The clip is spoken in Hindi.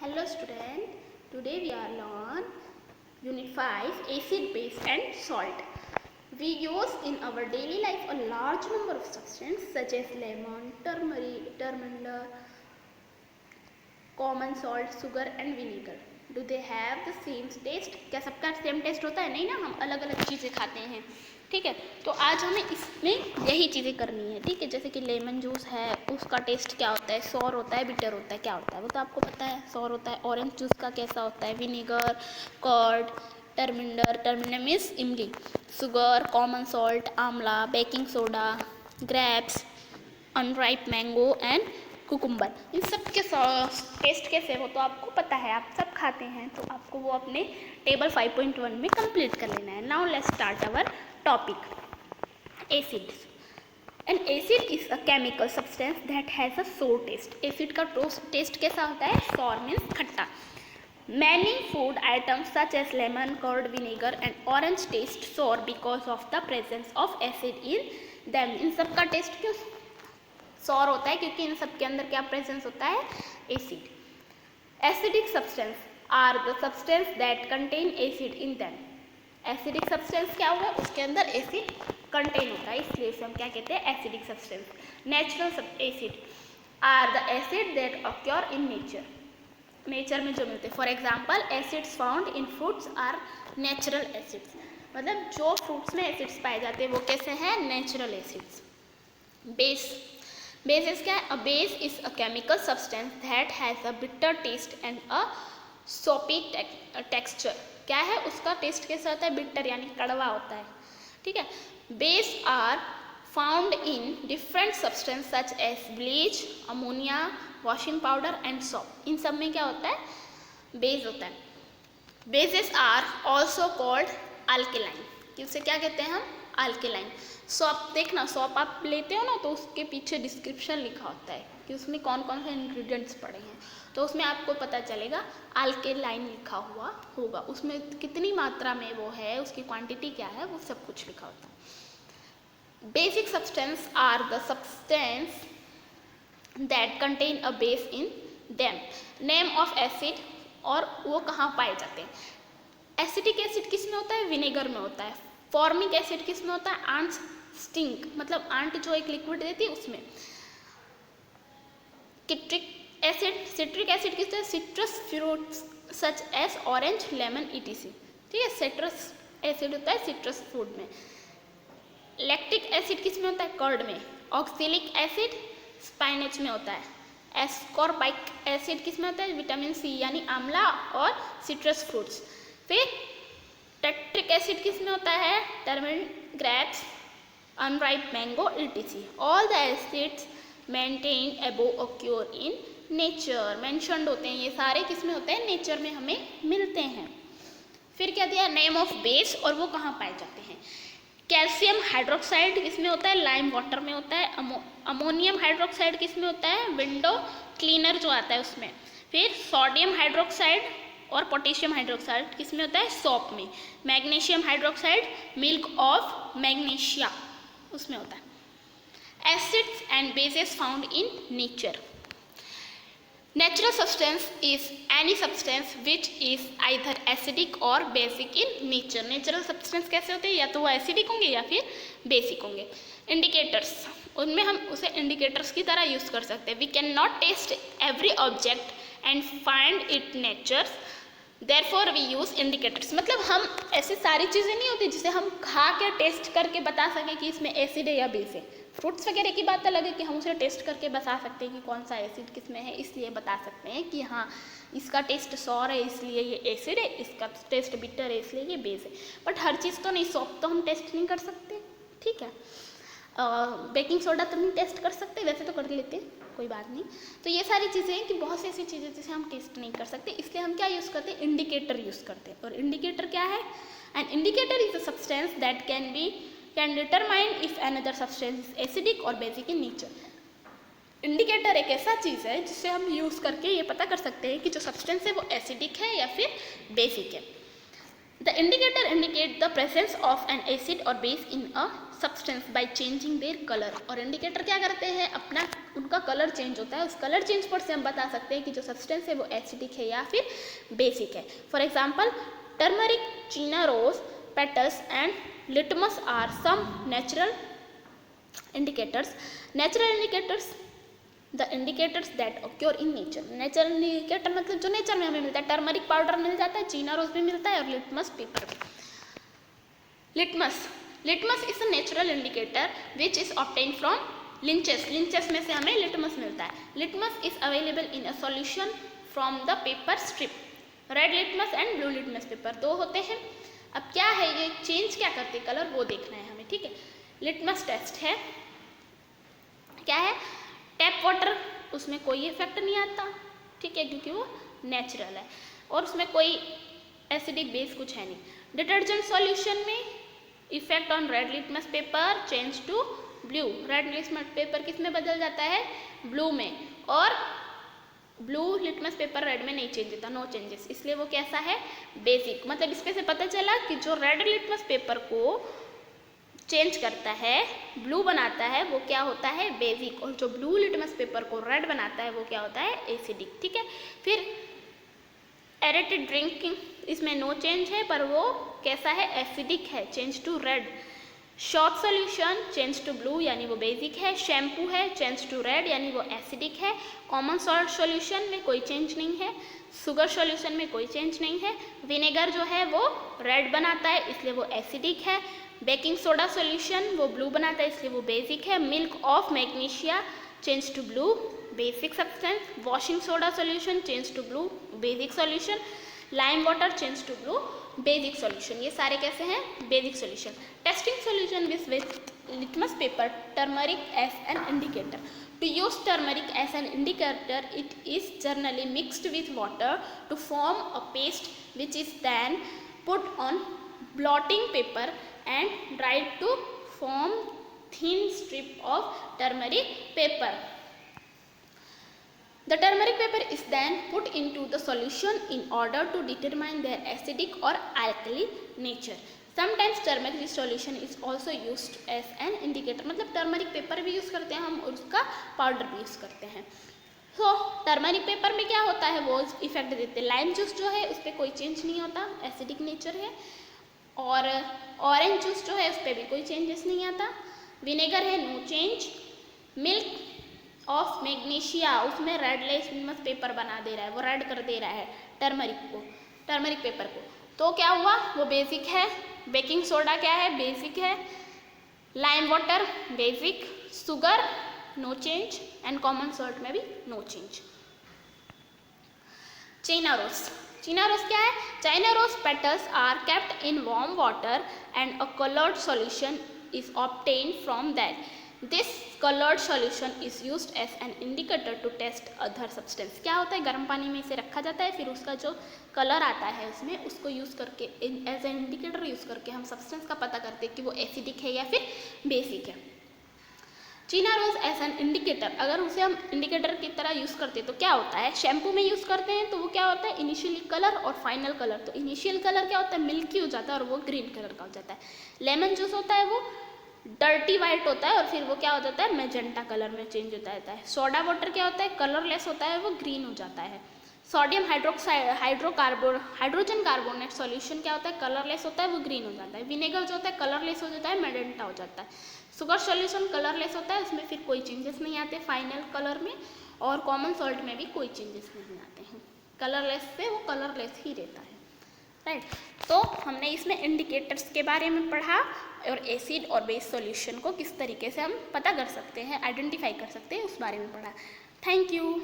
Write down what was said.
Hello student, today we are learn Unit 5 Acid, Base and Salt. We use in our daily life a large number of substances such as lemon, turmeric, common salt, sugar and vinegar. Do they have the same taste? क्या सबका सेम टेस्ट होता है? नहीं ना, हम अलग अलग चीज़ें खाते हैं. ठीक है, तो आज हमें इसमें यही चीज़ें करनी है. ठीक है, जैसे कि लेमन जूस है, उसका टेस्ट क्या होता है, सॉर होता है, बिटर होता है, क्या होता है वो तो आपको पता है. सॉर होता है. ऑरेंज जूस का कैसा होता है, विनेगर, कर्ड, टर्मिंडर मीन्स इमली, शुगर, कॉमन सॉल्ट, आंवला, baking soda, grapes, unripe mango and cucumber. इन सब के टेस्ट कैसे हो तो आपको पता है, आप सब खाते हैं, तो आपको वो अपने टेबल 5.1 में कंप्लीट कर लेना है. Now let's start our topic. Acids. N acid is a chemical substance that has a सोर टेस्ट. एसिड का टेस्ट कैसा होता है? सॉर मीन्स खट्टा. Many food items such as lemon, curd, vinegar and orange taste sour because of the presence of acid in them. इन सब का टेस्ट क्यों सॉर होता है? क्योंकि इन सब के अंदर क्या प्रेजेंस होता है? Acid. Acidic substance are the substance that contain acid in them. Acidic substance क्या हुआ? उसके अंदर एसिड कंटेन होता है, इसलिए इसे हम क्या कहते हैं? Acidic substance. Natural acid are the acid that occur in nature. Nature में जो मिलते हैं. For example acids found in fruits are natural acids. मतलब जो फ्रूट्स में एसिड्स पाए जाते हैं वो कैसे हैं? Natural acids. बेस. बेस क्या है? A base is a chemical substance that has a bitter taste and अ सोपी टेक्सचर. क्या है? उसका टेस्ट कैसा होता है? बिटर यानी कड़वा होता है. ठीक है. Base are found in different substance such as bleach, ammonia, washing powder and soap. इन सब में क्या होता है? बेस होता है. Bases are also called alkaline. किसे क्या कहते हैं हम? अल्केलाइन. सॉप देखना, सॉप आप लेते हो ना तो उसके पीछे डिस्क्रिप्शन लिखा होता है कि उसमें कौन कौन से इंग्रेडिएंट्स पड़े हैं, तो उसमें आपको पता चलेगा अल्केलाइन लिखा हुआ होगा. उसमें कितनी मात्रा में वो है, उसकी क्वांटिटी क्या है, वो सब कुछ लिखा होता है. Basic substance are the substance that contain a base in them. Name of acid. और वो कहाँ पाए जाते हैं? एसिडिक एसिड किस में होता है? विनेगर में होता है. फॉर्मिक एसिड किस में होता है? आंट स्टिंक, मतलब आंट जो एक लिक्विड देती है उसमें. सिट्रिक एसिड किस है? Citrus fruits such as orange, lemon etc. ठीक है, सिट्रस एसिड होता है सिट्रस फ्रूट में. लैक्टिक एसिड किस में होता है? कर्ड में. ऑक्सैलिक एसिड स्पाइनेच में होता है. एस्कॉर्बिक एसिड किस में होता है? विटामिन सी यानी आंवला और सिट्रस फ्रूट्स. फिर टेट्रिक एसिड किस में होता है? Turmeric, grapes, unripe mango etc. All the acids maintain above occur in nature. Mentioned होते हैं ये सारे, किस में होते हैं? नेचर में हमें मिलते हैं. फिर क्या दिया? Name of base. और वो कहाँ पाए जाते हैं? कैल्शियम हाइड्रोक्साइड किस में होता है? लाइम वाटर में होता है. अमोनियम हाइड्रोक्साइड किस में होता है? विंडो क्लीनर जो आता है उसमें. फिर सोडियम हाइड्रोक्साइड और पोटेशियम हाइड्रोक्साइड किस में होता है? सॉप में. Magnesium hydroxide milk of magnesia उसमें होता है. Acids and bases found in nature. Natural substance is any substance which is either acidic और basic in nature. Natural substance कैसे होते हैं? या तो वो एसिडिक होंगे या फिर बेसिक होंगे. इंडिकेटर्स. उनमें हम उसे इंडिकेटर्स की तरह यूज कर सकते हैं. We can not test every object and find it nature, therefore we use indicators. मतलब हम ऐसी सारी चीज़ें नहीं होती जिसे हम खा के टेस्ट करके बता सकें कि इसमें एसिड है या बेस है. फ्रूट्स वगैरह की बात अलग है कि हम उसे टेस्ट करके बता सकते हैं कि कौन सा एसिड किस में है, इसलिए बता सकते हैं कि हाँ इसका टेस्ट सॉर है इसलिए ये एसिड है, इसका टेस्ट बिटर है इसलिए ये बेस है. बट हर चीज़ तो नहीं, सॉप तो हम टेस्ट नहीं कर सकते. ठीक है, बेकिंग सोडा तो नहीं टेस्ट कर सकते, वैसे तो कर लेते हैं, कोई बात नहीं. तो ये सारी चीज़ें हैं कि बहुत सी ऐसी चीज़ें जिसे हम टेस्ट नहीं कर सकते, इसलिए हम क्या यूज़ करते हैं? इंडिकेटर यूज़ करते हैं. और इंडिकेटर क्या है? An indicator is a substance that can determine if another substance is acidic और बेसिक इन नेचर. इंडिकेटर एक ऐसा चीज़ है जिससे हम यूज़ करके ये पता कर सकते हैं कि जो सब्सटेंस है वो एसिडिक है या फिर बेसिक है. The indicator indicate the presence of an acid और base in a substance by changing their colour. और इंडिकेटर क्या करते हैं, अपना उनका कलर चेंज होता है, उस कलर चेंज पर से हम बता सकते हैं कि जो सब्सटेंस है वो एसिडिक है या फिर बेसिक है। For example turmeric, china rose, petals and litmus are some natural indicators. Natural indicators, the indicators that occur in nature. Natural indicator मतलब जो नेचर में हमें मिलता है, टर्मरिक पाउडर मिल जाता है, चीना रोज भी मिलता है और लिटमस पेपर भी। Litmus is a natural indicator which is obtain from lichens. Lichens में से हमें लिटमस मिलता है। Litmus is available in a solution from the paper strip. Red litmus and blue litmus paper दो होते हैं। अब क्या है ये चेंज क्या करते हैं कलर, वो देखना है हमें, ठीक है। लिटमस टेस्ट है, क्या है, टैप वाटर, उसमें कोई इफेक्ट नहीं आता, ठीक है, क्योंकि वो नेचुरल है और उसमें कोई एसिडिक बेस कुछ है नहीं। डिटर्जेंट सॉल्यूशन में effect on red litmus paper change to blue. Red litmus paper किस में बदल जाता है, ब्लू में, और ब्लू लिटमस पेपर रेड में नहीं चेंज होता, नो चेंजेस, इसलिए वो कैसा है, बेसिक। मतलब इसमें से पता चला कि जो रेड लिटमस पेपर को चेंज करता है, ब्लू बनाता है, वो क्या होता है, बेसिक, और जो ब्लू लिटमस पेपर को रेड बनाता है वो क्या होता है, एसिडिक, ठीक है। फिर एरेटेड ड्रिंकिंग, इसमें नो चेंज है पर वो कैसा है, एसिडिक है, change to red. Short solution change to blue यानी वो बेसिक है। शैम्पू है चेंज टू रेड यानी वो एसिडिक है। कॉमन सॉल्ट सॉल्यूशन में कोई चेंज नहीं है। शुगर सॉल्यूशन में कोई चेंज नहीं है। विनेगर जो है वो रेड बनाता है इसलिए वो एसिडिक है। बेकिंग सोडा सॉल्यूशन वो ब्लू बनाता है इसलिए वो बेसिक है। Milk of magnesia change to blue, basic substance. Washing soda solution change to blue, basic solution. Lime water change to blue, basic solution. ये सारे कैसे हैं, basic solution. Testing solution with litmus paper, turmeric as an indicator. To use turmeric as an indicator, it is generally mixed with water to form a paste which is then put on blotting paper and dried to form thin strip of turmeric paper. The turmeric paper is then put into the solution in order to determine their acidic or alkali nature. Sometimes turmeric solution is also used as an indicator. मतलब टर्मरिक पेपर भी यूज़ करते हैं हम और उसका पाउडर भी यूज़ करते हैं। तो टर्मरिक पेपर में क्या होता है, वो इफेक्ट देते हैं। लाइम जूस जो है उस पर कोई चेंज नहीं होता, एसिडिक नेचर है। और ऑरेंज जूस जो है उस पर भी कोई चेंजेस नहीं आता। विनेगर है, no change. Milk of magnesia, उसमें रेड लिटमस पेपर बना दे रहा है, वो रेड कर दे रहा है टर्मरिक पेपर को, तो क्या हुआ, वो बेसिक है। बेकिंग सोडा क्या है, बेसिक है। Lime water basic. Sugar no change and common salt में भी नो चेंज। चाइना रोज क्या है, China rose petals are kept in warm water and a coloured solution is obtained from that. This coloured solution is used as an indicator to test other substance. क्या होता है, गर्म पानी में इसे रखा जाता है, फिर उसका जो कलर आता है उसमें उसको यूज़ करके एज एन इंडिकेटर यूज़ करके हम सब्सटेंस का पता करते हैं कि वो एसिडिक है या फिर बेसिक है। चीना रोज एज एन इंडिकेटर, अगर उसे हम इंडिकेटर की तरह यूज़ करते हैं तो क्या होता है, शैम्पू में यूज़ करते हैं तो वो क्या होता है, इनिशियली कलर और फाइनल कलर। तो इनिशियल कलर क्या होता है, मिल्की हो जाता है और वो ग्रीन कलर का हो जाता है। लेमन जूस होता है वो डर्टी वाइट होता है और फिर वो क्या हो जाता है, मैजेंटा कलर में चेंज होता रहता है। सोडा वाटर क्या होता है, कलरलेस होता है, वो ग्रीन हो जाता है। सोडियम हाइड्रोजन कार्बोनेट सॉल्यूशन क्या होता है, कलरलेस होता है, वो ग्रीन हो जाता है। विनेगर जो होता है कलरलेस हो जाता है, मैजेंटा हो जाता है। शुगर सॉल्यूशन कलरलेस होता है, उसमें फिर कोई चेंजेस नहीं आते फाइनल कलर में, और कॉमन सॉल्ट में भी कोई चेंजेस नहीं आते हैं। कलरलेस पे वो कलरलेस ही रहता है, राइट। तो हमने इसमें इंडिकेटर्स के बारे में पढ़ा और एसिड और बेस सॉल्यूशन को किस तरीके से हम पता कर सकते हैं, आइडेंटिफाई कर सकते हैं, उस बारे में पढ़ा। Thank you.